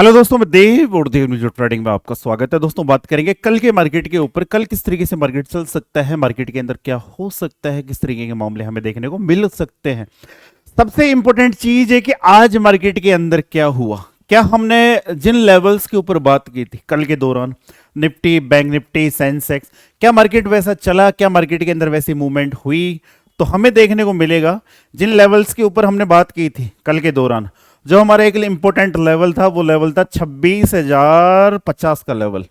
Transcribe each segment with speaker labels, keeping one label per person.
Speaker 1: Hello दोस्तों, मैं देव और देव म्यूचुअल ट्रेडिंग में आपका स्वागत है। दोस्तों, बात करेंगे कल के मार्केट के ऊपर। कल किस तरीके से मार्केट चल सकता है, मार्केट के अंदर क्या हो सकता है, किस तरीके के मामले हमें देखने को मिल सकते हैं। सबसे इंपॉर्टेंट चीज है कि आज मार्केट के अंदर क्या हुआ। क्या हमने जिन लेवल्स के ऊपर बात की थी कल के दौरान, निफ्टी, बैंक निफ्टी, सेंसेक्स, क्या मार्केट वैसा चला, क्या मार्केट के अंदर वैसी मूवमेंट हुई? तो हमें देखने को मिलेगा जिन लेवल्स के ऊपर हमने बात की थी कल के दौरान। जो हमारा एक इंपॉर्टेंट लेवल था वो लेवल था 26,050 का लेवल।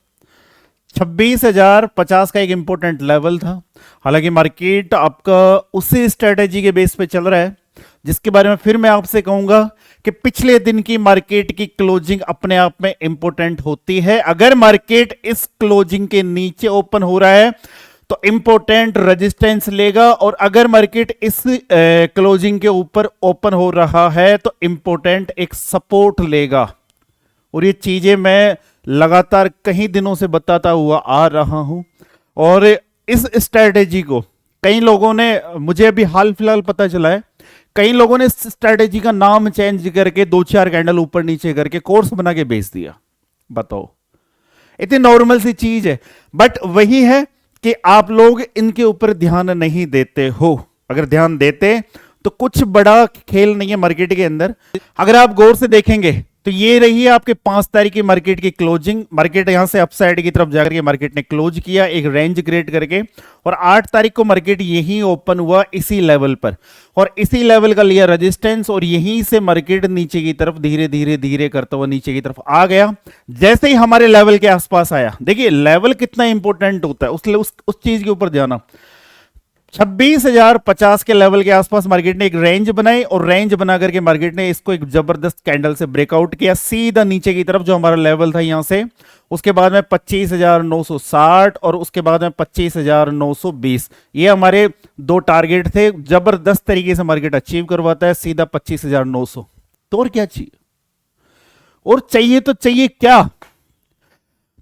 Speaker 1: 26,050 का एक इंपॉर्टेंट लेवल था। हालांकि मार्केट आपका उसी स्ट्रेटेजी के बेस पे चल रहा है जिसके बारे में फिर मैं आपसे कहूंगा कि पिछले दिन की मार्केट की क्लोजिंग अपने आप में इंपॉर्टेंट होती है। अगर मार्केट इस क्लोजिंग के नीचे ओपन हो रहा है तो इंपॉर्टेंट रेजिस्टेंस लेगा, और अगर मार्केट इस क्लोजिंग के ऊपर ओपन हो रहा है तो इंपॉर्टेंट एक सपोर्ट लेगा। और ये चीजें मैं लगातार कई दिनों से बताता हुआ आ रहा हूं। और इस स्ट्रैटेजी को कई लोगों ने, मुझे अभी हाल फिलहाल पता चला है, कई लोगों ने इस स्ट्रैटेजी का नाम चेंज करके दो चार कैंडल ऊपर नीचे करके कोर्स बना के बेच दिया। बताओ, इतनी नॉर्मल सी चीज है, बट वही है कि आप लोग इनके ऊपर ध्यान नहीं देते हो। अगर ध्यान देते तो कुछ बड़ा खेल नहीं है मार्केट के अंदर। अगर आप गौर से देखेंगे तो ये रही है आपके 5 तारीख की मार्केट की क्लोजिंग। मार्केट यहां से अपसाइड की तरफ जाकर के मार्केट ने क्लोज किया एक रेंज क्रिएट करके, और 8 तारीख को मार्केट यहीं ओपन हुआ इसी लेवल पर, और इसी लेवल का लिया रेजिस्टेंस, और यहीं से मार्केट नीचे की तरफ धीरे धीरे धीरे करता हुआ नीचे की तरफ आ गया। जैसे ही हमारे लेवल के आसपास आया, देखिए लेवल कितना इंपॉर्टेंट होता है, उस चीज के ऊपर जाना। 26,050 के लेवल के आसपास मार्केट ने एक रेंज बनाई, और रेंज बना करके मार्केट ने इसको एक जबरदस्त कैंडल से ब्रेकआउट किया सीधा नीचे की तरफ, जो हमारा लेवल था यहां से। उसके बाद में 25,960 और उसके बाद में 25,920, ये हमारे दो टारगेट थे। जबरदस्त तरीके से मार्केट अचीव करवाता है सीधा 25,900। तो और क्या चाहिए? और चाहिए तो चाहिए क्या?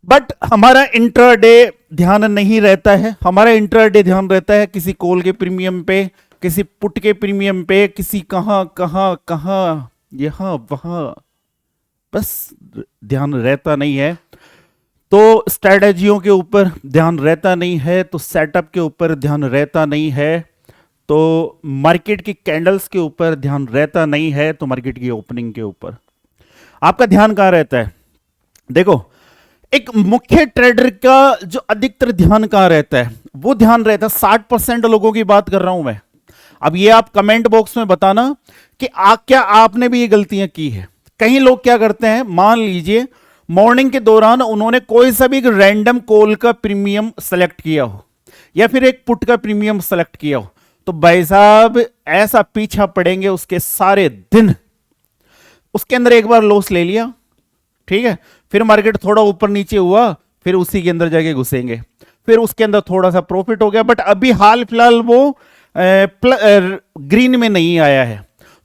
Speaker 1: बट हमारा इंट्राडे ध्यान नहीं रहता है। हमारा इंट्राडे ध्यान रहता है किसी कॉल के प्रीमियम पे, किसी पुट के प्रीमियम पे, किसी कहां कहां कहां, यहां वहां, बस ध्यान रहता नहीं है। तो स्ट्रैटेजियों के ऊपर ध्यान रहता नहीं है, तो सेटअप के ऊपर ध्यान रहता नहीं है, तो मार्केट की कैंडल्स के ऊपर ध्यान रहता नहीं है, तो मार्केट की ओपनिंग के ऊपर आपका ध्यान कहां रहता है? देखो, एक मुख्य ट्रेडर का जो अधिकतर ध्यान कहां रहता है, वो ध्यान रहता है 60% लोगों की बात कर रहा हूं मैं। अब ये आप कमेंट बॉक्स में बताना कि क्या आपने भी ये गलतियां की है। कई लोग क्या करते हैं, मान लीजिए मॉर्निंग के दौरान उन्होंने कोई सा भी रैंडम कॉल का प्रीमियम सेलेक्ट किया हो, या फिर एक पुट का प्रीमियम सेलेक्ट किया हो, तो भाई साहब ऐसा पीछा पड़ेंगे उसके सारे दिन। उसके अंदर एक बार लॉस ले लिया, ठीक है, फिर मार्केट थोड़ा ऊपर नीचे हुआ, फिर उसी के अंदर जाके घुसेंगे, फिर उसके अंदर थोड़ा सा प्रॉफिट हो गया, बट अभी हाल फिलहाल वो ग्रीन में नहीं आया है,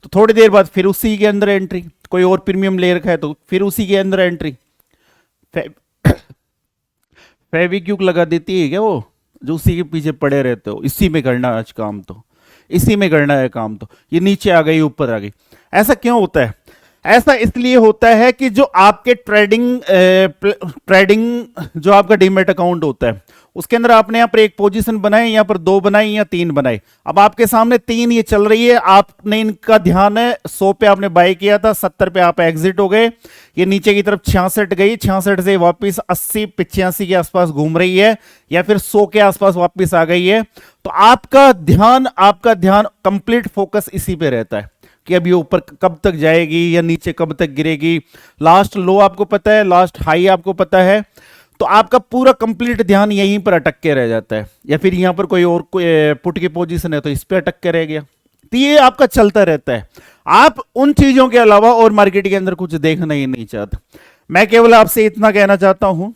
Speaker 1: तो थोड़ी देर बाद फिर उसी के अंदर एंट्री। कोई और प्रीमियम ले रखा है तो फिर उसी के अंदर एंट्री। फेविक्विक लगा देती है क्या वो, जो उसी के पीछे पड़े रहते हो, इसी में करना है आज काम, तो इसी में करना है काम, तो ये नीचे आ गई ऊपर आ गई। ऐसा क्यों होता है? ऐसा इसलिए होता है कि जो आपके ट्रेडिंग जो आपका डीमेट अकाउंट होता है, उसके अंदर आपने यहाँ पर एक पोजीशन बनाई, यहाँ पर 2 बनाई या 3 बनाई। अब आपके सामने 3 ये चल रही है, आपने इनका ध्यान है 100 पे आपने बाय किया था, 70 पे आप एग्जिट हो गए, ये नीचे की तरफ 66 गई, 66 से वापस 80 85 के आसपास घूम रही है, या फिर 100 के आसपास वापस आ गई है। तो आपका ध्यान कंप्लीट फोकस इसी पे रहता है कि अब ये ऊपर कब तक जाएगी या नीचे कब तक गिरेगी। लास्ट लो आपको पता है, लास्ट हाई आपको पता है, तो आपका पूरा कंप्लीट ध्यान यहीं पर अटक के रह जाता है। या फिर यहां पर कोई और पुट की पोजीशन है तो इस पे अटक के रह गया। तो ये आपका चलता रहता है। आप उन चीजों के अलावा और मार्केट के अंदर कुछ देखना ही नहीं चाहते। मैं केवल आपसे इतना कहना चाहता हूं,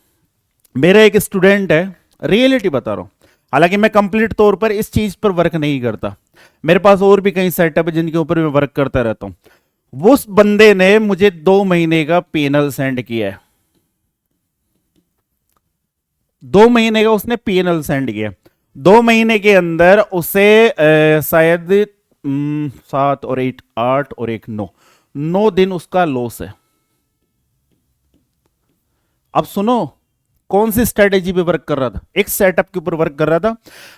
Speaker 1: मेरा एक स्टूडेंट है, रियलिटी बता रहा हूं, हालांकि मैं कंप्लीट तौर पर इस चीज पर वर्क नहीं करता, मेरे पास और भी कई सेटअप है जिनके ऊपर मैं वर्क करता रहता हूं। उस बंदे ने मुझे 2 महीने का पीएनएल सेंड किया है। 2 महीने का उसने पीएनएल सेंड किया। 2 महीने के अंदर उसे शायद 7 और 8 8 और 1 9 दिन उसका लॉस है। अब सुनो, कौन सी स्ट्रेटेजी पे वर्क कर रहा था, एक सेटअप के ऊपर वर्क कर रहा था।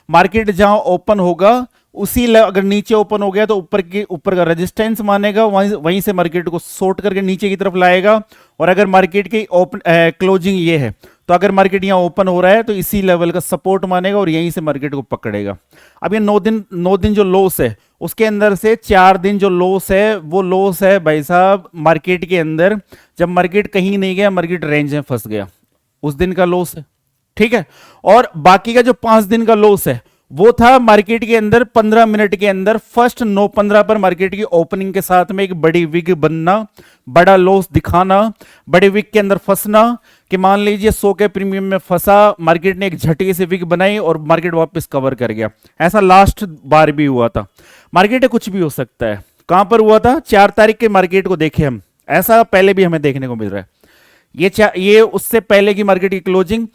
Speaker 1: मार्केट जहां ओपन होगा अगर नीचे ओपन हो गया तो ऊपर का रेजिस्टेंस मानेगा, वहीं से मार्केट को शॉर्ट करके नीचे की तरफ लाएगा। और अगर मार्केट की ओपन क्लोजिंग ये है, तो अगर मार्केट यहां ओपन हो रहा है तो इसी लेवल का सपोर्ट मानेगा और यहीं से मार्केट को पकड़ेगा। अब ये 9 दिन जो लॉस है, उसके अंदर से 4 दिन जो लॉस है, वो लॉस है भाई साहब मार्केट के अंदर, जब मार्केट कहीं नहीं गया, मार्केट रेंज में फंस गया, उस दिन का लॉस है। ठीक है, और बाकी का जो 5 दिन का लॉस है वो था मार्केट के अंदर 15 मिनट के अंदर फर्स्ट 9:15 पर मार्केट की ओपनिंग के साथ में एक बड़ी विग बनना, बड़ा लॉस दिखाना, बड़े विग के अंदर फंसना, कि मान लीजिए 100 के प्रीमियम में फंसा, मार्केट ने एक झटके से विग बनाई और मार्केट वापस कवर कर गया। ऐसा लास्ट बार भी हुआ था। मार्केट में कुछ भी हो सकता है। कहां पर हुआ था? 4 तारीख के मार्केट को देखे हम, ऐसा पहले भी हमें देखने को मिल रहा है। ये उससे पहले की मार्केट की क्लोजिंग,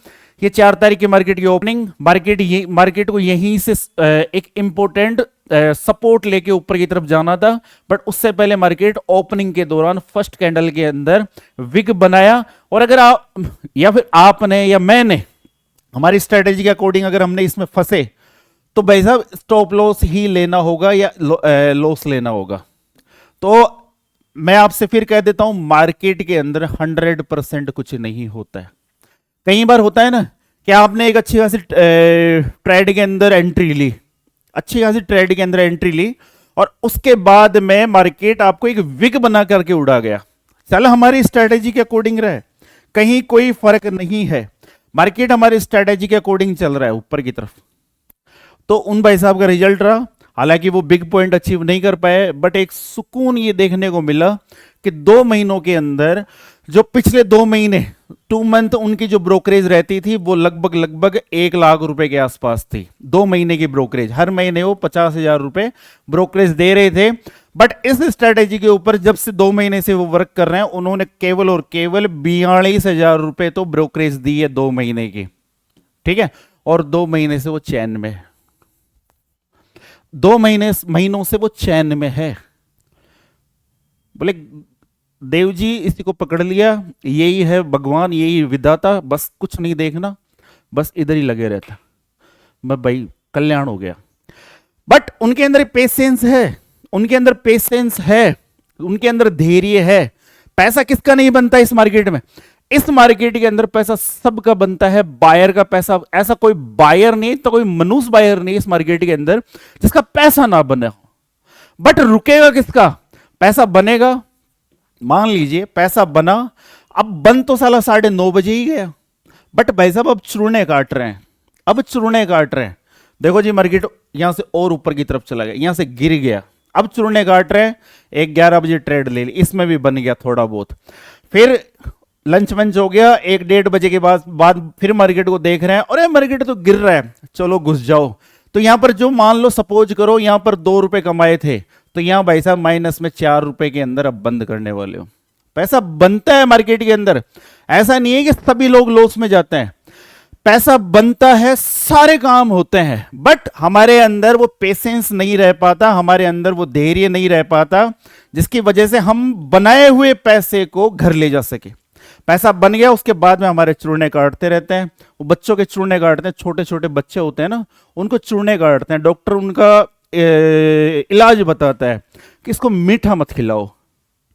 Speaker 1: ये 4 तारीख की मार्केट की ओपनिंग, मार्केट को यहीं से एक इंपॉर्टेंट सपोर्ट लेके ऊपर की तरफ जाना था, बट उससे पहले मार्केट ओपनिंग के दौरान फर्स्ट कैंडल के अंदर विग बनाया। और अगर आप या फिर आपने या मैंने हमारी स्ट्रेटेजी के अकॉर्डिंग अगर हमने इसमें फंसे, तो भाई साहब स्टॉप लॉस ही लेना होगा या लॉस लेना होगा। तो मैं आपसे फिर कह देता हूं, मार्केट के अंदर 100% कुछ नहीं होता है। कई बार होता है ना कि आपने एक अच्छी खासी ट्रेड के अंदर एंट्री ली, अच्छी खासी ट्रेड के अंदर एंट्री ली, और उसके बाद में मार्केट आपको एक विग बना करके उड़ा गया। चल हमारी स्ट्रेटेजी के अकॉर्डिंग रहे, कहीं कोई फर्क नहीं है, मार्केट हमारी स्ट्रेटेजी के अकॉर्डिंग चल रहा है ऊपर की तरफ। तो उन भाई साहब का रिजल्ट रहा, हालांकि वो बिग पॉइंट अचीव नहीं कर पाए, बट एक सुकून ये देखने को मिला कि 2 महीनों के अंदर, जो पिछले 2 महीने 2 मंथ उनकी जो ब्रोकरेज रहती थी वो लगभग 1 लाख रुपए के आसपास थी। 2 महीने की ब्रोकरेज, हर महीने वो 50,000 रुपए ब्रोकरेज दे रहे थे। बट इस स्ट्रेटेजी के ऊपर जब से 2 महीने से वो वर्क कर रहे हैं, उन्होंने केवल और केवल 42,000 रुपए तो ब्रोकरेज दी है 2 महीने की। ठीक है, और 2 महीने से वो चैन में है, 2 महीनों से वो चैन में है। बोले देव जी इसी को पकड़ लिया, यही है भगवान, यही विधाता, बस कुछ नहीं देखना, बस इधर ही लगे रहता, मैं भाई कल्याण हो गया। बट उनके अंदर पेशेंस है, उनके अंदर पेशेंस है, उनके अंदर धैर्य है। पैसा किसका नहीं बनता इस मार्केट में? इस मार्केट के अंदर पैसा सबका बनता है, बायर का पैसा। ऐसा कोई बायर नहीं, तो कोई मनुष्य बायर नहीं इस मार्केट के अंदर जिसका पैसा ना बने। बट रुकेगा किसका? पैसा बनेगा, मान लीजिए पैसा बना, अब बन तो साला 9:30 बजे ही गया, बट भाई साहब अब चूरने काट रहे हैं, अब चूरने काट रहे हैं। देखो जी मार्केट यहां से और ऊपर की तरफ चला गया, यहां से गिर गया, अब चूरने काट रहे हैं। 11 बजे ट्रेड ले ली, इसमें भी बन गया थोड़ा बहुत। फिर लंच वंच हो गया, 1-1:30 बजे के बाद फिर मार्केट को देख रहे हैं, अरे मार्केट तो गिर रहा है, चलो घुस जाओ। तो यहां पर जो मान लो सपोज करो यहां पर 2 रुपए कमाए थे, तो यहां भाई साहब माइनस में 4 रुपए के अंदर अब बंद करने वाले हो। पैसा बनता है मार्केट के अंदर, ऐसा नहीं है कि सभी लोग लॉस में जाते हैं, पैसा बनता है, सारे काम होते हैं, बट हमारे अंदर वो पेशेंस नहीं रह पाता, हमारे अंदर वो धैर्य नहीं रह पाता, जिसकी वजह से हम बनाए हुए पैसे को घर ले जा सके। पैसा बन गया, उसके बाद में हमारे चूरने काटते रहते हैं। वो बच्चों के चूरने काटते हैं, छोटे छोटे बच्चे होते हैं ना, उनको चूरने काटते हैं। डॉक्टर उनका इलाज बताता है कि इसको मीठा मत खिलाओ।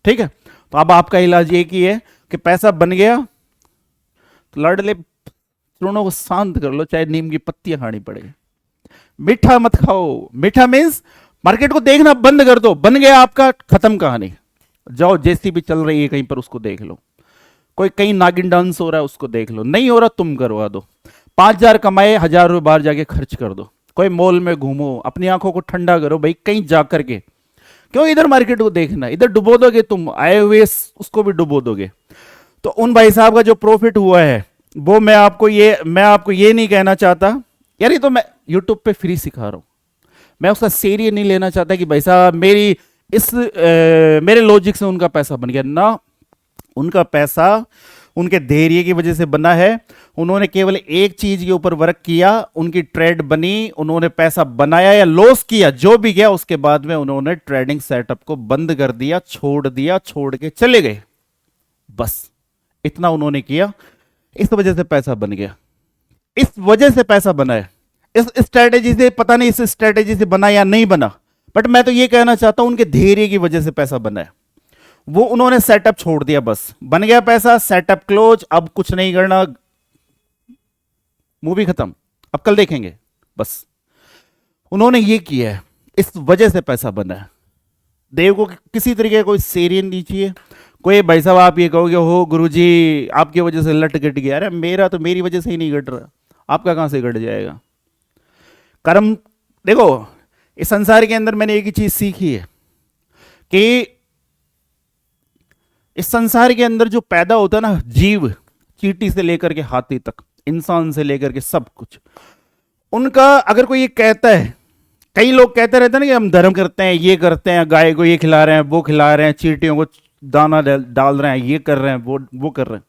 Speaker 1: ठीक है, तो अब आपका इलाज एक ही है कि पैसा बन गया तो लाडले चूर्णों को शांत कर लो, चाहे नीम की पत्तियां खानी पड़े, मीठा मत खाओ। मीठा मीन्स मार्केट को देखना बंद कर दो, बन गया आपका, खत्म कहानी। जाओ जेसीबी चल रही है कहीं पर, उसको देख लो, कोई कहीं नागिन डांस हो रहा है उसको देख लो, नहीं हो रहा तुम करवा दो। 5,000 कमाए, 1,000 रुपये बाहर जाके खर्च कर दो, कोई मॉल में घूमो, अपनी आंखों को ठंडा करो भाई, कहीं जा करके। क्यों इधर मार्केट को देखना, इधर डुबो दोगे तुम, आए हुए उसको भी डुबो दोगे। तो उन भाई साहब का जो प्रॉफिट हुआ है वो मैं आपको ये नहीं कहना चाहता यार, ये तो मैं यूट्यूब पे फ्री सिखा रहा हूं, मैं उसका श्रेय नहीं लेना चाहता कि भाई साहब मेरे लॉजिक से उनका पैसा बन गया ना। उनका पैसा उनके धैर्य की वजह से बना है। उन्होंने केवल एक चीज के ऊपर वर्क किया, उनकी ट्रेड बनी, उन्होंने पैसा बनाया या लॉस किया, जो भी गया, उसके बाद में उन्होंने ट्रेडिंग सेटअप को बंद कर दिया, छोड़ के चले गए। बस इतना उन्होंने किया। इस वजह से पैसा बन गया, इस वजह से पैसा बना है। इस स्ट्रेटेजी से, पता नहीं इस स्ट्रेटेजी से बना या नहीं बना, बट मैं तो ये कहना चाहता हूं उनके धैर्य की वजह से पैसा बना है। वो उन्होंने सेटअप छोड़ दिया, बस बन गया पैसा, सेटअप क्लोज, अब कुछ नहीं करना, मूवी खत्म, अब कल देखेंगे, बस उन्होंने ये किया है, इस वजह से पैसा बना है। देव को किसी तरीके का कोई सेरियन नहीं चाहिए। कोई भाई साहब आप ये कहोगे हो गुरुजी आपकी वजह से लट घट गया, अरे मेरा तो मेरी वजह से ही नहीं घट रहा, आपका कहां से घट जाएगा। कर्म देखो, इस संसार के अंदर मैंने एक ही चीज सीखी है कि इस संसार के अंदर जो पैदा होता है ना जीव, चींटी से लेकर के हाथी तक, इंसान से लेकर के सब कुछ, उनका अगर कोई ये कहता है, कई लोग कहते रहते हैं ना कि हम धर्म करते हैं, ये करते हैं, गाय को ये खिला रहे हैं, वो खिला रहे हैं, चींटियों को दाना डाल रहे हैं, ये कर रहे हैं, वो कर रहे हैं।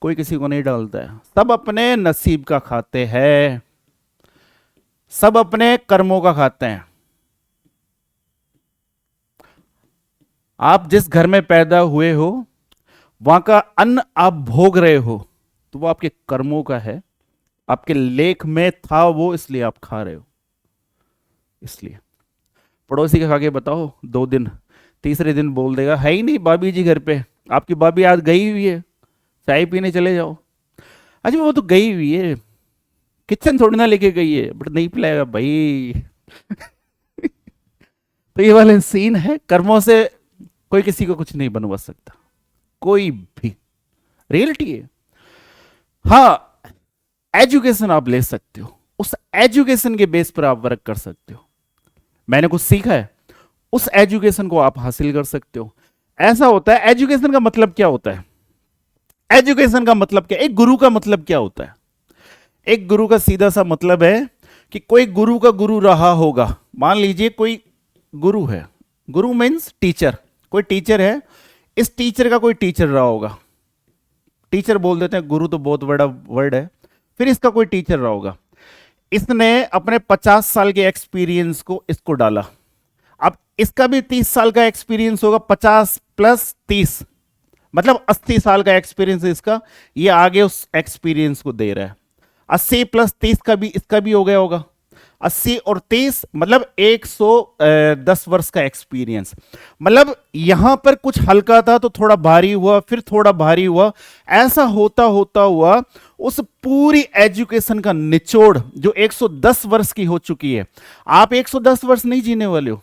Speaker 1: कोई किसी को नहीं डालता है, सब अपने नसीब का खाते हैं, सब अपने कर्मों का खाते हैं। आप जिस घर में पैदा हुए हो वहां का अन्न आप भोग रहे हो तो वो आपके कर्मों का है, आपके लेख में था वो, इसलिए आप खा रहे हो। इसलिए पड़ोसी के खा के बताओ 2 दिन, तीसरे दिन बोल देगा है ही नहीं भाभी जी घर पे, आपकी भाभी आज गई हुई है, चाय पीने चले जाओ। अच्छा वो तो गई हुई है, किचन थोड़ी ना लेके गई है, बट नहीं पिलाएगा भाई। तो ये वाले सीन है, कर्मों से कोई किसी को कुछ नहीं बनवा सकता, कोई भी, रियलिटी है। हाँ एजुकेशन आप ले सकते हो, उस एजुकेशन के बेस पर आप वर्क कर सकते हो। मैंने कुछ सीखा है, उस एजुकेशन को आप हासिल कर सकते हो। ऐसा होता है, एजुकेशन का मतलब क्या होता है, एजुकेशन का मतलब क्या, एक गुरु का मतलब क्या होता है। एक गुरु का सीधा सा मतलब है कि कोई गुरु का गुरु रहा होगा। मान लीजिए कोई गुरु है, गुरु मीन्स टीचर, कोई टीचर है, इस टीचर का कोई टीचर रहा होगा, टीचर बोल देते हैं, गुरु तो बहुत बड़ा वर्ड है, फिर इसका कोई टीचर रहा होगा, इसने अपने 50 साल के एक्सपीरियंस को इसको डाला। अब इसका भी 30 साल का एक्सपीरियंस होगा, 50 प्लस 30 मतलब 80 साल का एक्सपीरियंस है इसका, ये आगे उस एक्सपीरियंस को दे रहा है। 80 प्लस 30 का भी इसका भी हो गया होगा, 80 और 30 मतलब 110 वर्ष का एक्सपीरियंस। मतलब यहां पर कुछ हल्का था तो थोड़ा भारी हुआ, फिर थोड़ा भारी हुआ, ऐसा होता होता हुआ उस पूरी एजुकेशन का निचोड़ जो 110 वर्ष की हो चुकी है। आप 110 वर्ष नहीं जीने वाले हो,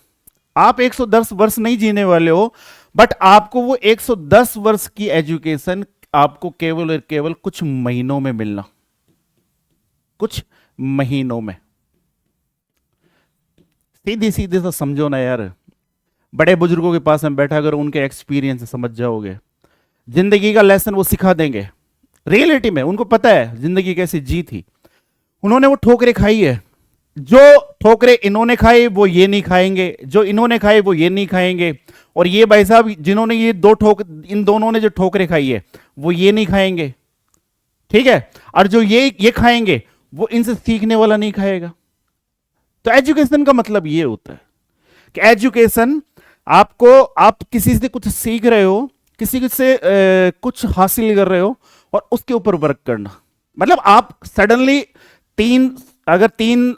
Speaker 1: आप 110 वर्ष नहीं जीने वाले हो, बट आपको वो 110 वर्ष की एजुकेशन आपको केवल और केवल कुछ महीनों में मिलना, कुछ महीनों में। सीधी सीधे से समझो ना यार, बड़े बुजुर्गों के पास में बैठा कर उनके एक्सपीरियंस समझ जाओगे, जिंदगी का लेसन वो सिखा देंगे। रियलिटी में उनको पता है जिंदगी कैसे जी थी, उन्होंने वो ठोकरें खाई है, जो ठोकरें इन्होंने खाई वो ये नहीं खाएंगे, जो इन्होंने खाई वो ये नहीं खाएंगे, और ये भाई साहब जिन्होंने ये इन दोनों ने जो ठोकरें खाई है वो ये नहीं खाएंगे, ठीक है, और जो ये खाएंगे वो इनसे सीखने वाला नहीं खाएगा। तो एजुकेशन का मतलब ये होता है कि एजुकेशन आपको, आप किसी से कुछ सीख रहे हो, किसी से कुछ हासिल कर रहे हो और उसके ऊपर वर्क करना। मतलब आप सडनली अगर तीन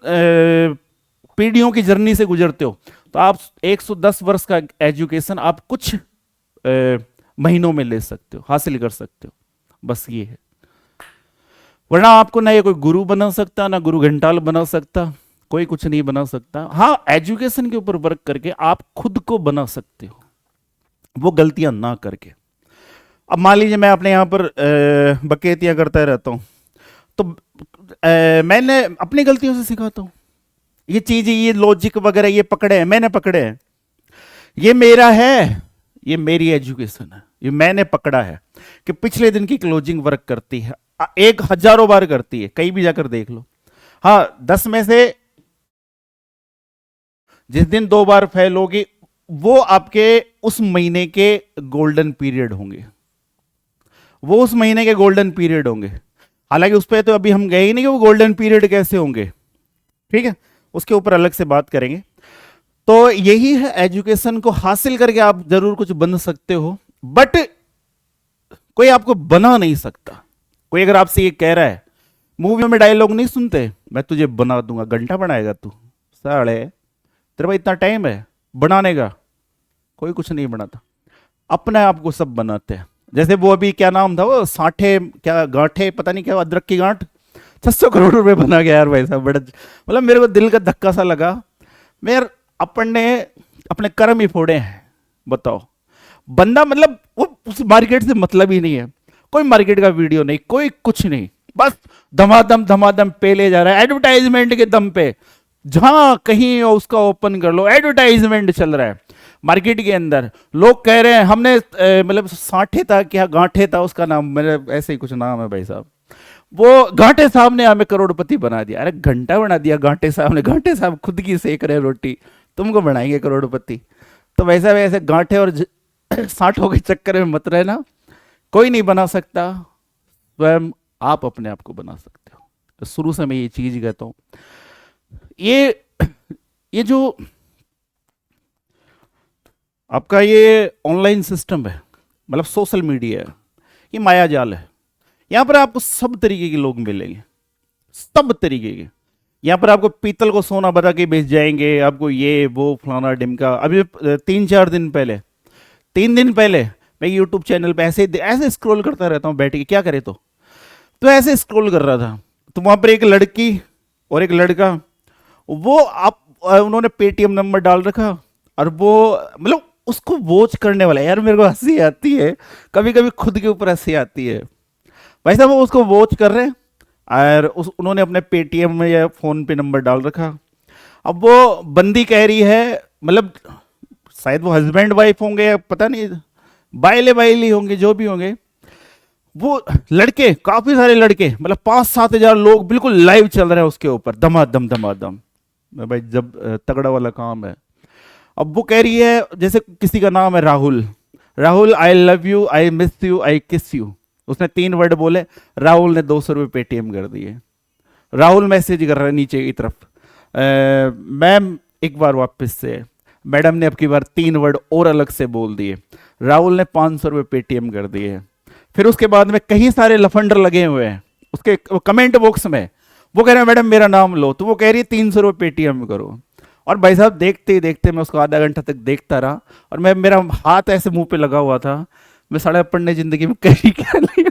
Speaker 1: पीढ़ियों की जर्नी से गुजरते हो तो आप 110 वर्ष का एजुकेशन आप कुछ महीनों में ले सकते हो, हासिल कर सकते हो, बस ये है। वरना आपको ना ये कोई गुरु बना सकता, ना गुरु घंटाल बना सकता, कोई कुछ नहीं बना सकता। हाँ एजुकेशन के ऊपर वर्क करके आप खुद को बना सकते हो, वो गलतियां ना करके। अब मान लीजिए मैं अपने यहां पर बकेतियां करता रहता हूं, तो मैंने अपनी गलतियों से सिखाता हूं। ये चीजें, ये लॉजिक वगैरह ये पकड़े हैं, मैंने पकड़े हैं, ये मेरा है, ये मेरी एजुकेशन है, ये मैंने पकड़ा है कि पिछले दिन की क्लोजिंग वर्क करती है, 1000 बार करती है, कहीं भी जाकर देख लो। हाँ 10 में से जिस दिन 2 बार फेल होगी वो आपके उस महीने के गोल्डन पीरियड होंगे, वो उस महीने के गोल्डन पीरियड होंगे। हालांकि उस पर तो अभी हम गए ही नहीं कि वो गोल्डन पीरियड कैसे होंगे, ठीक है, उसके ऊपर अलग से बात करेंगे। तो यही है, एजुकेशन को हासिल करके आप जरूर कुछ बन सकते हो, बट कोई आपको बना नहीं सकता। कोई अगर आपसे ये कह रहा है मूवियों में डायलॉग नहीं सुनते, मैं तुझे बना दूंगा, घंटा बनाएगा तू साले, तेरे पास इतना टाइम है बनाने का? कोई कुछ नहीं बनाता, अपने आप को सब बनाते हैं। जैसे वो अभी क्या नाम था वो, साठे क्या गांठे पता नहीं क्या, अदरक की गांठ 600 करोड़ रुपए बना गया यार भाई साहब, बड़ा मतलब मेरे को दिल का धक्का सा लगा। मैं यार अपन ने अपने कर्म ही फोड़े हैं, बताओ। बंदा मतलब वो उस मार्केट से मतलब ही नहीं है, कोई मार्केट का वीडियो नहीं, कोई कुछ नहीं, बस धमाधम पे ले जा रहा है एडवर्टाइजमेंट के दम पे। जहां कहीं उसका ओपन कर लो एडवर्टाइजमेंट चल रहा है मार्केट के अंदर। लोग कह रहे हैं हमने मतलब साठे था क्या गांठे था उसका नाम, मेरे ऐसे ही कुछ नाम है भाई साहब, वो गांठे साहब ने हमें करोड़पति बना दिया। अरे घंटा बना दिया गांठे साहब ने, गांठे साहब खुद की सेक रहे रोटी, तुमको बनाएंगे करोड़पति। तो वैसे वैसे गांठे और साठों के चक्कर में मत रहना, कोई नहीं बना सकता, स्वयं आप अपने आप को बना सकते हो। शुरू से मैं ये चीज कहता हूं, ये जो आपका ये ऑनलाइन सिस्टम है, मतलब सोशल मीडिया है, ये माया जाल है। यहां पर आपको सब तरीके के लोग मिलेंगे, सब तरीके के। यहां पर आपको पीतल को सोना बता के बेच जाएंगे, आपको ये वो फलाना डिमका। अभी 3-4 दिन पहले, 3 दिन पहले मैं यूट्यूब चैनल पे ऐसे स्क्रॉल करता रहता हूँ बैठ के, क्या करे तो ऐसे स्क्रॉल कर रहा था, तो वहां पर एक लड़की और एक लड़का, वो आप उन्होंने पेटीएम नंबर डाल रखा, और वो मतलब उसको वॉच करने वाला है। यार मेरे को हंसी आती है, कभी कभी खुद के ऊपर हंसी आती है भाई साहब। वो उसको वॉच कर रहे हैं और उन्होंने अपने पेटीएम में या फोन पे नंबर डाल रखा। अब वो बंदी कह रही है, मतलब शायद वो हस्बैंड वाइफ होंगे या पता नहीं, बाइले बाइली होंगे, जो भी होंगे। वो लड़के, काफी सारे लड़के, मतलब 5-7 हजार लोग बिल्कुल लाइव चल रहे हैं उसके ऊपर, धमाधम। भाई जब तगड़ा वाला काम है। अब वो कह रही है, जैसे किसी का नाम है Rahul, Rahul I love you, I miss you, I kiss you. उसने 3 वर्ड बोले, राहुल ने 200 रुपये पेटीएम कर दिए। राहुल मैसेज कर रहा है नीचे की तरफ, मैम एक बार वापस से। मैडम ने अब की बार 3 वर्ड और अलग से बोल दिए, राहुल ने 500 रुपये पेटीएम कर दिए। फिर उसके बाद में कई सारे लफंडर लगे हुए हैं उसके कमेंट बॉक्स में, वो कह रहे हैं मैडम मेरा नाम लो, तो वो कह रही है 300 रुपये पेटीएम करो। और भाई साहब देखते ही देखते मैं उसको आधा घंटा तक देखता रहा, और मेरा हाथ ऐसे मुंह पे लगा हुआ था, मैं साढ़े अपन ने जिंदगी में कहीं क्या लिया।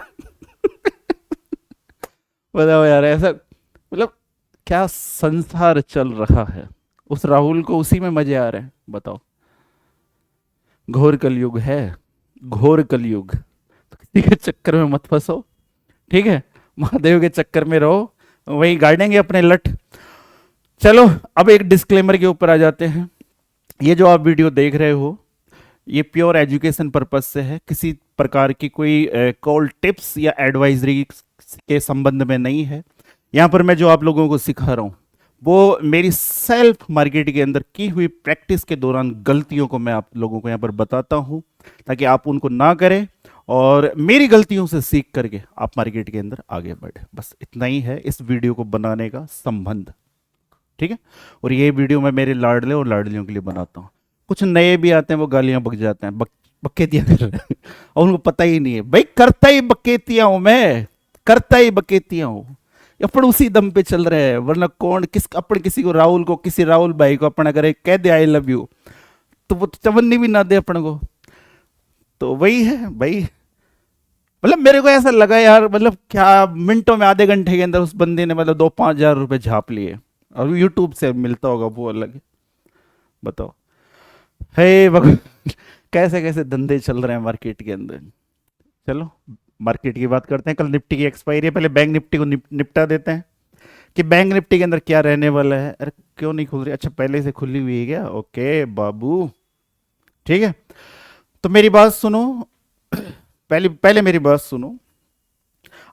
Speaker 1: बताओ यार, ऐसा मतलब क्या संसार चल रहा है। उस राहुल को उसी में मजे आ रहे हैं, बताओ। घोर कलयुग है, घोर कलयुग। तो किसी के चक्कर में मत फंसो, ठीक है, महादेव के चक्कर में रहो, वही गाड़ेंगे अपने लठ। चलो अब एक डिस्क्लेमर के ऊपर आ जाते हैं। ये जो आप वीडियो देख रहे हो, ये प्योर एजुकेशन पर्पस से है, किसी प्रकार की कोई कॉल टिप्स या एडवाइजरी के संबंध में नहीं है। यहाँ पर मैं जो आप लोगों को सिखा रहा हूँ वो मेरी सेल्फ मार्केट के अंदर की हुई प्रैक्टिस के दौरान गलतियों को मैं आप लोगों को यहाँ पर बताता हूँ, ताकि आप उनको ना करें और मेरी गलतियों से सीख करके आप मार्केट के अंदर आगे बढ़े। बस इतना ही है इस वीडियो को बनाने का संबंध, ठीक है। और ये वीडियो मैं मेरे लाडले और लाडलियों के लिए बनाता हूँ। कुछ नए भी आते हैं, वो गालियां बक जाते हैं, बकेतियां कर रहे हैं और उनको पता ही नहीं है। भाई करता ही बकेतियां हूं मैं, करता ही बकेतियां हूं, अपन उसी दम पे चल रहे हैं। वरना कौन अपन किसी को, राहुल को, किसी राहुल भाई को अपन अगर कह दे आई लव यू, तो वो चवन्नी भी ना दे अपन को। तो वही है भाई, मतलब मेरे को ऐसा लगा यार, मतलब क्या मिनटों में, आधे घंटे के अंदर उस बंदे ने मतलब 2-5 हजार रुपए झाप लिए। और यूट्यूब से मिलता होगा वो अलग है, बताओ। हे भगवान, कैसे कैसे धंधे चल रहे हैं मार्केट के अंदर। चलो मार्केट की बात करते हैं। कल निफ्टी की एक्सपायरी है, पहले बैंक निफ्टी को निपटा देते हैं कि बैंक निफ्टी के अंदर क्या रहने वाला है। अरे क्यों नहीं खुल रही? अच्छा पहले से खुली हुई है क्या? ओके बाबू, ठीक है। तो मेरी बात सुनो, पहले मेरी बात सुनो।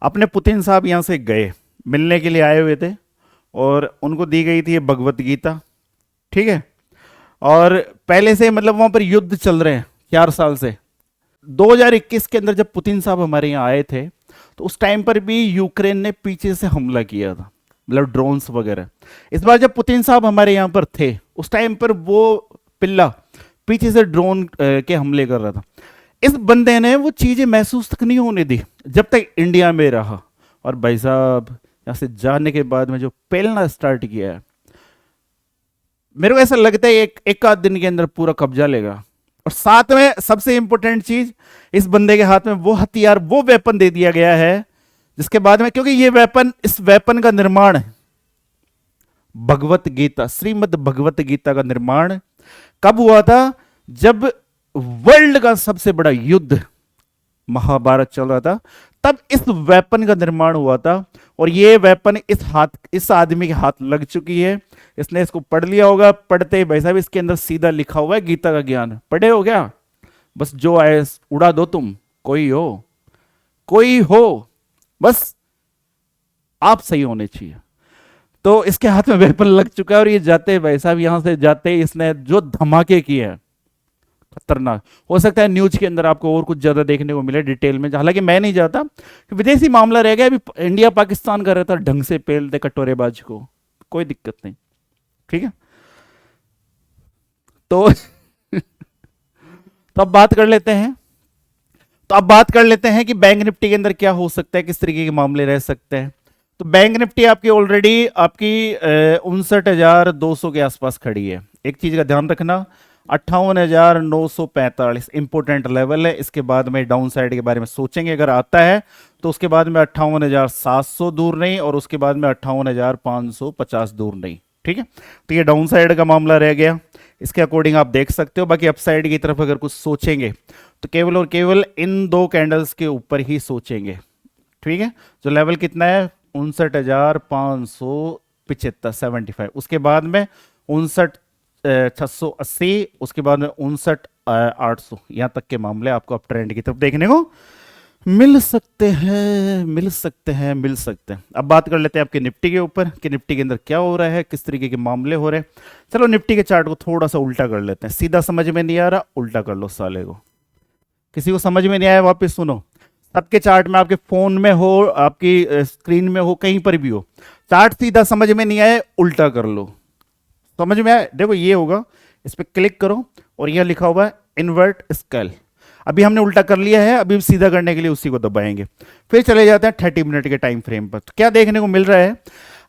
Speaker 1: अपने पुतिन साहब यहाँ से गए, मिलने के लिए आए हुए थे, और उनको दी गई थी ये भगवत गीता, ठीक है। और पहले से मतलब वहां पर युद्ध चल रहे हैं 4 साल से। 2021 के अंदर जब पुतिन साहब हमारे यहाँ आए थे, तो उस टाइम पर भी यूक्रेन ने पीछे से हमला किया था, मतलब ड्रोन्स वगैरह। इस बार जब पुतिन साहब हमारे यहाँ पर थे, उस टाइम पर वो पिल्ला पीछे से ड्रोन के हमले कर रहा था। इस बंदे ने वो चीजें महसूस तक नहीं होने दी जब तक इंडिया में रहा। और भाई साहब यहाँ से जाने के बाद में जो पेलना स्टार्ट किया है, मेरे को ऐसा लगता है एक आध दिन के अंदर पूरा कब्जा लेगा। और साथ में सबसे इंपॉर्टेंट चीज, इस बंदे के हाथ में वो हथियार, वो वेपन दे दिया गया है जिसके बाद में, क्योंकि ये वेपन, इस वेपन का निर्माण भगवत गीता, श्रीमद् भगवत गीता का निर्माण कब हुआ था? जब वर्ल्ड का सबसे बड़ा युद्ध महाभारत चल रहा था, तब इस वेपन का निर्माण हुआ था। और ये वेपन इस आदमी के हाथ लग चुकी है। इसने इसको पढ़ लिया होगा। पढ़ते ही भाई साहब इसके अंदर सीधा लिखा हुआ है गीता का ज्ञान। पढ़े हो क्या? बस जो आए उड़ा दो तुम, कोई हो, बस आप सही होने चाहिए। तो इसके हाथ में वेपन लग चुका है और ये जाते भाई साहब, यहां से जाते ही इसने जो धमाके किए हैं, खतरनाक। हो सकता है न्यूज के अंदर आपको और कुछ ज्यादा देखने को मिले डिटेल में, हालांकि मैं नहीं जाता, विदेशी मामला रह गया। अभी इंडिया पाकिस्तान का रहता, ढंग से पेलते कटोरेबाज को, कोई दिक्कत नहीं, ठीक है। तो तो अब बात कर लेते हैं कि बैंक निफ्टी के अंदर क्या हो सकता है, किस तरीके के मामले रह सकते हैं। तो बैंक निफ्टी आपकी ऑलरेडी आपकी 59,200 के आसपास खड़ी है। एक चीज का ध्यान रखना, 58,945 इंपोर्टेंट लेवल है। इसके बाद में डाउन साइड के बारे में सोचेंगे, अगर आता है तो उसके बाद में 58,700 दूर नहीं, और उसके बाद में 58,550 दूर नहीं, ठीक है। तो ये डाउन साइड का मामला रह गया, इसके अकॉर्डिंग आप देख सकते हो। बाकी अपसाइड की तरफ अगर कुछ सोचेंगे तो केवल और केवल इन दो कैंडल्स के ऊपर ही सोचेंगे, ठीक है। जो लेवल कितना है? 59,575, 75। उसके बाद में 59,680, उसके बाद में 59,800, यहां तक के मामले आपको अप ट्रेंड की तरफ देखने को मिल सकते हैं। अब बात कर लेते हैं आपके निफ्टी के ऊपर कि निफ्टी के अंदर क्या हो रहा है, किस तरीके के मामले हो रहे हैं। चलो निफ्टी के चार्ट को थोड़ा सा उल्टा कर लेते हैं। सीधा समझ में नहीं आ रहा, उल्टा कर लो साले को। किसी को समझ में नहीं आया वापस सुनो। सबके चार्ट में, आपके फोन में हो, आपकी स्क्रीन में हो, कहीं पर भी हो, चार्ट सीधा समझ में नहीं आए, उल्टा कर लो। समझ में आए? देखो ये होगा, इस पर क्लिक करो और यह लिखा हुआ है इन्वर्ट स्केल। अभी हमने उल्टा कर लिया है, अभी सीधा करने के लिए उसी को दबाएंगे। फिर चले जाते हैं 30 मिनट के टाइम फ्रेम पर। तो क्या देखने को मिल रहा है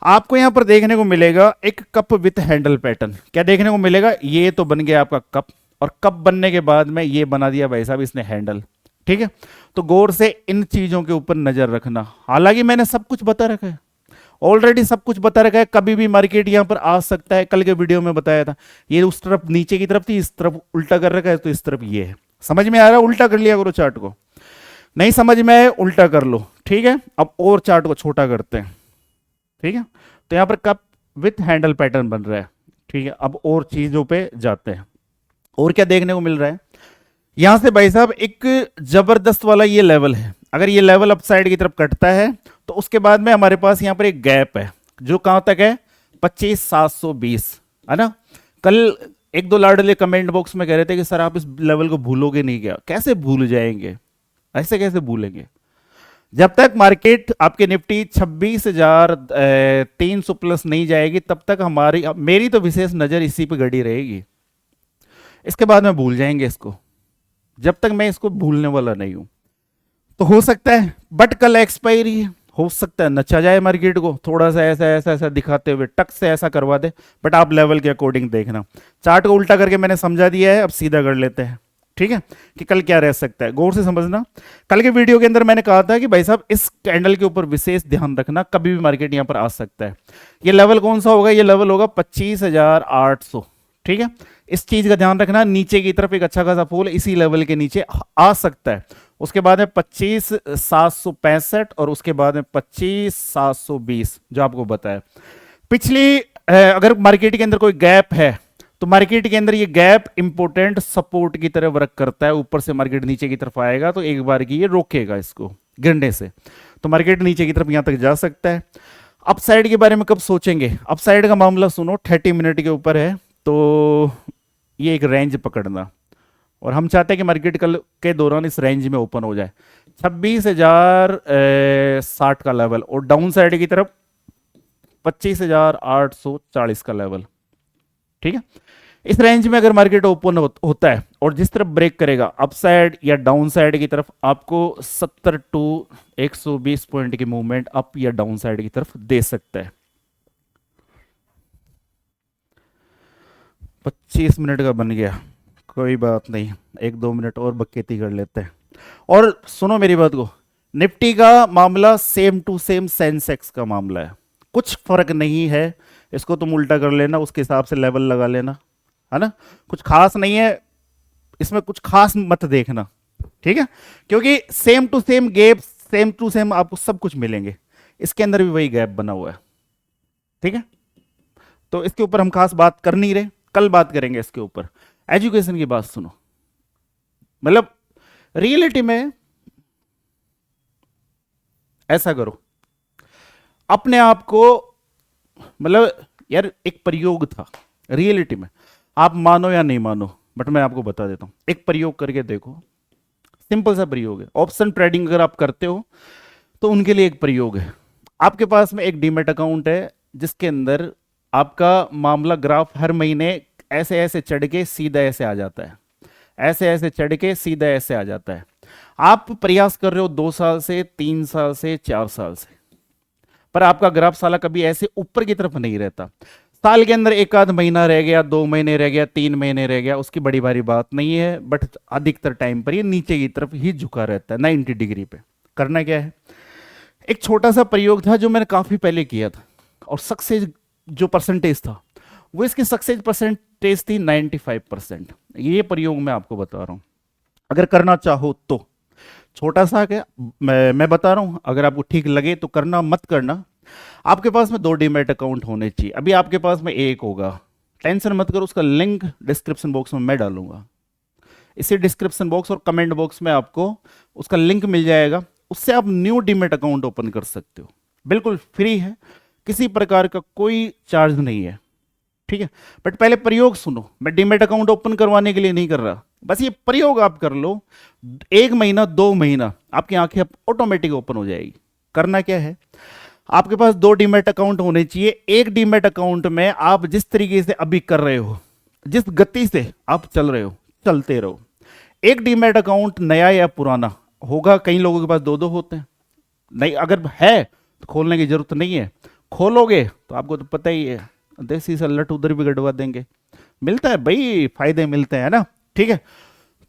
Speaker 1: आपको? यहां पर देखने को मिलेगा एक कप विथ हैंडल पैटर्न। क्या देखने को मिलेगा? ये तो बन गया आपका कप, और कप बनने के बाद में ये बना दिया भाई साहब इसने हैंडल, ठीक है। तो गौर से इन चीजों के ऊपर नजर रखना। हालांकि मैंने सब कुछ बता रखा है, ऑलरेडी सब कुछ बता रखा है। कभी भी मार्केट यहां पर आ सकता है। कल के वीडियो में बताया था, ये उस तरफ नीचे की तरफ थी, इस तरफ उल्टा कर रखा है, तो इस तरफ ये है। समझ में आ रहा है? उल्टा कर लिया करो चार्ट को। नहीं समझ में आए, उल्टा कर लो, ठीक है। अब और चार्ट को छोटा करते हैं, ठीक है। तो यहां पर कप विथ हैंडल पैटर्न बन रहा है, ठीक है। अब और चीजों पे जाते हैं। और क्या देखने को मिल रहा है? यहां से भाई साहब एक जबरदस्त वाला ये लेवल है। अगर ये लेवल अपसाइड की तरफ कटता है तो उसके बाद में हमारे पास यहां पर एक गैप है, जो कहां तक है? 25,720, है ना। कल एक दो लाडले कमेंट बॉक्स में कह रहे थे कि सर आप इस लेवल को भूलोगे नहीं क्या? कैसे भूल जाएंगे, ऐसे कैसे भूलेंगे? जब तक मार्केट आपके निफ्टी 26,300 प्लस नहीं जाएगी, तब तक मेरी तो विशेष नजर इसी पे गड़ी रहेगी। इसके बाद में भूल जाएंगे इसको, जब तक मैं इसको भूलने वाला नहीं हूं। तो हो सकता है, बट कल एक्सपायरी है, हो सकता है नचा जाए मार्केट को, थोड़ा सा ऐसा दिखाते हुए टक से ऐसा करवा दे। बट आप लेवल के अकॉर्डिंग देखना। चार्ट को उल्टा करके मैंने समझा दिया है, अब सीधा कर लेते हैं, ठीक है, कि कल क्या रह सकता है। गौर से समझना। कल के वीडियो के अंदर मैंने कहा था कि भाई साहब इस कैंडल के ऊपर विशेष ध्यान रखना, कभी भी मार्केट यहां पर आ सकता है। ये लेवल कौन सा होगा? ये लेवल होगा 25,800, ठीक है। इस चीज का ध्यान रखना। नीचे की तरफ एक अच्छा खासा फॉल इसी लेवल के नीचे आ सकता है। उसके बाद में 25,765 और उसके बाद में 25,720 जो आपको बताया। पिछली अगर मार्केट के अंदर कोई गैप है तो मार्केट के अंदर ये गैप इंपोर्टेंट सपोर्ट की तरह वर्क करता है। ऊपर से मार्केट नीचे की तरफ आएगा तो एक बार की ये रोकेगा इसको गिरने से, तो मार्केट नीचे की तरफ यहां तक जा सकता है। अपसाइड के बारे में कब सोचेंगे? अपसाइड का मामला सुनो, 30 मिनट के ऊपर है, तो ये एक रेंज पकड़ना, और हम चाहते हैं कि मार्केट कल के दौरान इस रेंज में ओपन हो जाए। 26,060 का लेवल, और डाउन साइड की तरफ 25,840 का लेवल, ठीक है। इस रेंज में अगर मार्केट ओपन होता है और जिस तरफ ब्रेक करेगा अप साइड या डाउन साइड की तरफ आपको 70 टू 120 पॉइंट की मूवमेंट अप या डाउन साइड की तरफ दे सकता है। 25 मिनट का बन गया, कोई बात नहीं, 1-2 मिनट और बकेती कर लेते हैं। और सुनो मेरी बात को, निफ्टी का मामला सेम टू सेम सेंसेक्स का मामला है, कुछ फर्क नहीं है। इसको तुम उल्टा कर लेना, उसके हिसाब से लेवल लगा लेना, है ना, कुछ खास नहीं है इसमें, कुछ खास मत देखना, ठीक है, क्योंकि same to same gap, same to same आपको सब कुछ मिलेंगे। इसके अंदर भी वही गैप बना हुआ है, ठीक है, तो इसके ऊपर हम खास बात कर नहीं रहे, कल बात करेंगे इसके ऊपर। एजुकेशन की बात सुनो, मतलब रियलिटी में ऐसा करो अपने आप को, मतलब यार एक प्रयोग था रियलिटी में, आप मानो या नहीं मानो, बट मैं आपको बता देता हूं, एक प्रयोग करके देखो, सिंपल सा प्रयोग है। ऑप्शन ट्रेडिंग अगर आप करते हो तो उनके लिए एक प्रयोग है। आपके पास में एक डीमेट अकाउंट है जिसके अंदर आपका मामला ग्राफ हर महीने ऐसे ऐसे चढ़ के सीधा ऐसे आ जाता है, ऐसे ऐसे चढ़ के सीधा ऐसे आ जाता है। आप प्रयास कर रहे हो 2 साल से, 3 साल से, 4 साल से, पर आपका ग्राफ साला कभी ऐसे ऊपर की तरफ नहीं रहता। साल के अंदर एक आध महीना रह गया, 2 महीने रह गया, 3 महीने रह गया, उसकी बड़ी भारी बात नहीं है, बट अधिकतर टाइम पर ये नीचे की तरफ ही झुका रहता है 90 डिग्री पे। करना क्या है, एक छोटा सा प्रयोग था जो मैंने काफी पहले किया था, और सक्सेस जो परसेंटेज था वो, इसकी सक्सेस परसेंटेज थी 95%। ये प्रयोग मैं आपको बता रहा हूं, अगर करना चाहो तो। छोटा सा क्या, मैं बता रहा हूं, अगर आपको ठीक लगे तो करना, मत करना। आपके पास में 2 डीमैट अकाउंट होने चाहिए, अभी आपके पास में एक होगा, टेंशन मत करो, उसका लिंक डिस्क्रिप्शन बॉक्स में मैं डालूंगा। इसी डिस्क्रिप्शन बॉक्स और कमेंट बॉक्स में आपको उसका लिंक मिल जाएगा, उससे आप न्यू डीमैट अकाउंट ओपन कर सकते हो, बिल्कुल फ्री है, किसी प्रकार का कोई चार्ज नहीं है, ठीक है। बट पहले प्रयोग सुनो, मैं डीमैट अकाउंट ओपन करवाने के लिए नहीं कर रहा, बस ये प्रयोग आप कर लो, 1 महीना 2 महीना आपकी आंखें ऑटोमेटिक ओपन हो जाएगी। करना क्या है, आपके पास 2 डीमैट अकाउंट होने चाहिए। एक डीमैट अकाउंट में आप जिस तरीके से अभी कर रहे हो, जिस गति से आप चल रहे हो, चलते रहो। एक डीमैट अकाउंट नया या पुराना होगा, कई लोगों के पास 2-2 होते हैं, नहीं अगर है तो खोलने की जरूरत नहीं है, खोलोगे तो आपको तो पता ही है, देसी सल्लट उधर भी गड़वा देंगे, मिलता है भाई, फायदे मिलते हैं ना, ठीक है।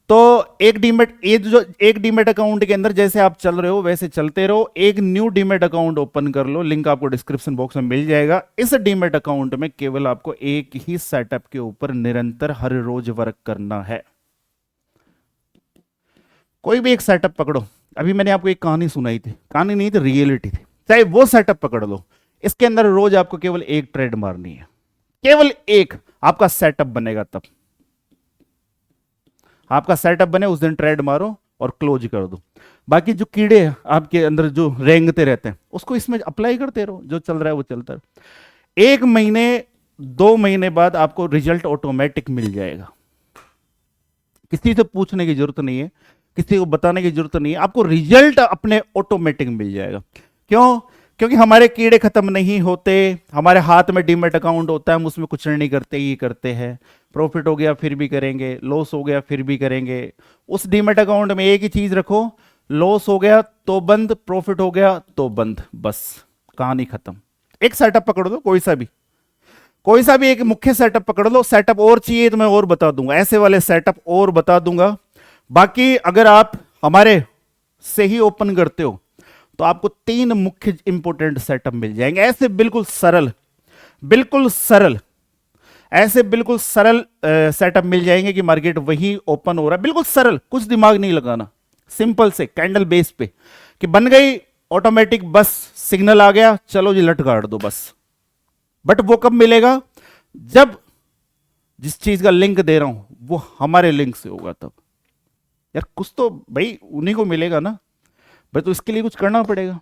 Speaker 1: तो एक डीमैट अकाउंट के अंदर जैसे आप चल रहे हो वैसे चलते रहो। एक न्यू डीमैट अकाउंट ओपन कर लो, लिंक आपको डिस्क्रिप्शन बॉक्स में मिल जाएगा। इस डीमैट अकाउंट में केवल आपको एक ही सेटअप के ऊपर निरंतर हर रोज वर्क करना है। कोई भी एक सेटअप पकड़ो, अभी मैंने आपको एक कहानी सुनाई थी, कहानी नहीं थी, रियलिटी थी, चाहे वो सेटअप पकड़ लो, इसके अंदर रोज आपको केवल एक ट्रेड मारनी है, केवल एक, आपका सेटअप बनेगा तब, आपका सेटअप बने उस दिन ट्रेड मारो और क्लोज कर दो। बाकी जो कीड़े आपके अंदर जो रेंगते रहते हैं उसको इसमें अप्लाई करते रहो, जो चल रहा है वो चलता रहो। 1 महीने 2 महीने बाद आपको रिजल्ट ऑटोमेटिक मिल जाएगा, किसी से पूछने की जरूरत नहीं है, किसी को बताने की जरूरत नहीं है, आपको रिजल्ट अपने ऑटोमेटिक मिल जाएगा। क्यों? क्योंकि हमारे कीड़े खत्म नहीं होते, हमारे हाथ में डीमैट अकाउंट होता है, हम उसमें कुछ नहीं करते, ये करते हैं, प्रॉफिट हो गया फिर भी करेंगे, लॉस हो गया फिर भी करेंगे। उस डीमैट अकाउंट में एक ही चीज रखो, लॉस हो गया तो बंद, प्रॉफिट हो गया तो बंद, बस कहानी खत्म। एक सेटअप पकड़ लो, कोई सा भी, कोई सा भी एक मुख्य सेटअप पकड़ लो। सेटअप और चाहिए तो मैं और बता दूंगा, ऐसे वाले सेटअप और बता दूंगा। बाकी अगर आप हमारे से ही ओपन करते हो तो आपको 3 मुख्य इंपोर्टेंट सेटअप मिल जाएंगे, ऐसे बिल्कुल सरल, बिल्कुल सरल, ऐसे बिल्कुल सरल सेटअप मिल जाएंगे कि मार्केट वही ओपन हो रहा है, बिल्कुल सरल, कुछ दिमाग नहीं लगाना, सिंपल से कैंडल बेस पे कि बन गई ऑटोमेटिक, बस सिग्नल आ गया, चलो जी लट काट दो बस। बट वो कब मिलेगा? जब जिस चीज का लिंक दे रहा हूं वो हमारे लिंक से होगा तब। यार कुछ तो भाई उन्हीं को मिलेगा ना भाई, तो इसके लिए कुछ करना पड़ेगा।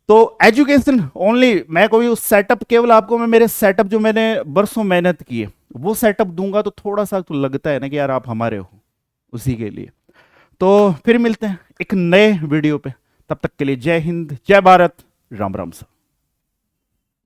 Speaker 1: तो एजुकेशन ओनली, मैं कोई उस सेटअप, केवल आपको मैं मेरे सेटअप जो मैंने बरसों मेहनत की है वो सेटअप दूंगा, तो थोड़ा सा तो लगता है ना कि यार आप हमारे हो, उसी के लिए। तो फिर मिलते हैं एक नए वीडियो पे, तब तक के लिए जय हिंद, जय भारत, राम राम सा।